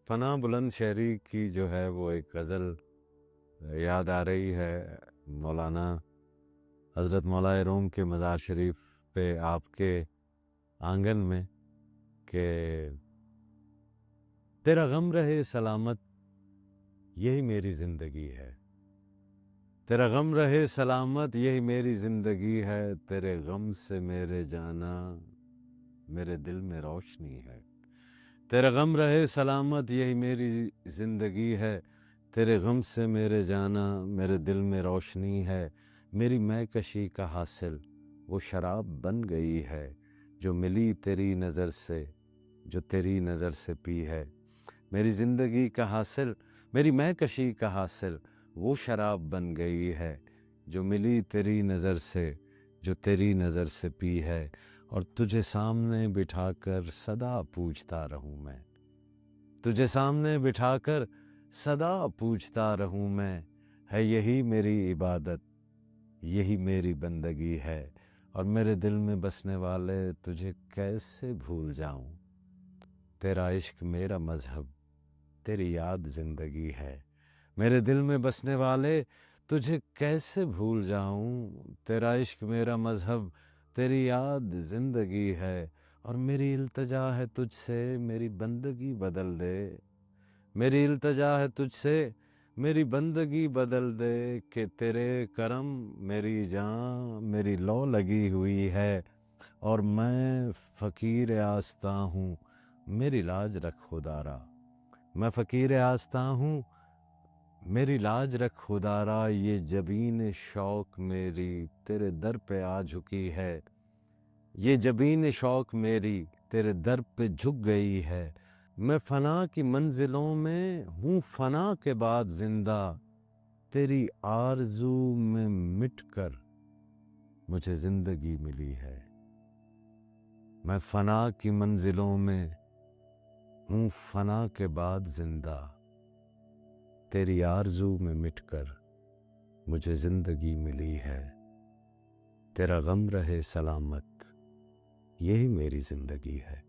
फना बुलंद शहरी की जो है वो एक गज़ल याद आ रही है मौलाना हज़रत मौलाए रूम के मज़ार शरीफ पे आपके आंगन में कि तेरा गम रहे सलामत यही मेरी ज़िंदगी है। तेरा गम रहे सलामत यही मेरी ज़िंदगी है। तेरे गम से मेरे जाना मेरे दिल में रोशनी है। तेरा गम रहे सलामत यही मेरी ज़िंदगी है। तेरे गम से मेरे जाना मेरे दिल में रोशनी है। मेरी मैकशी का हासिल वो शराब बन गई है जो मिली तेरी नज़र से, जो तेरी नज़र से पी है। मेरी ज़िंदगी का हासिल, मेरी मैकशी का हासिल वो शराब बन गई है जो मिली तेरी नज़र से, जो तेरी नज़र से पी है। और तुझे सामने बिठाकर सदा पूछता रहूं मैं, तुझे सामने बिठाकर सदा पूछता रहूं मैं। है यही मेरी इबादत, यही मेरी बंदगी है। और मेरे दिल में बसने वाले तुझे कैसे भूल जाऊं। तेरा इश्क मेरा मज़हब, तेरी याद ज़िंदगी है। मेरे दिल में बसने वाले तुझे कैसे भूल जाऊं। तेरा इश्क मेरा मज़हब, तेरी याद ज़िंदगी है। और मेरी इल्तिजा है तुझसे मेरी बंदगी बदल दे। मेरी इल्तिजा है तुझसे मेरी बंदगी बदल दे कि तेरे करम मेरी जान मेरी लौ लगी हुई है। और मैं फ़कीर आस्ता हूँ, मेरी लाज रख खुदारा। मैं फ़कीर आस्ता हूँ, मेरी लाज रख खुदारा। ये जबीन शौक़ मेरी तेरे दर पे आ झुकी है। ये जबीन शौक़ मेरी तेरे दर पे झुक गई है। मैं फ़ना की मंजिलों में हूँ फ़ना के बाद ज़िंदा। तेरी आरज़ू में मिट कर मुझे ज़िंदगी मिली है। मैं फ़ना की मंजिलों में हूँ फ़ना के बाद ज़िंदा। तेरी आरज़ू में मिट कर मुझे ज़िंदगी मिली है। तेरा गम रहे सलामत यही मेरी ज़िंदगी है।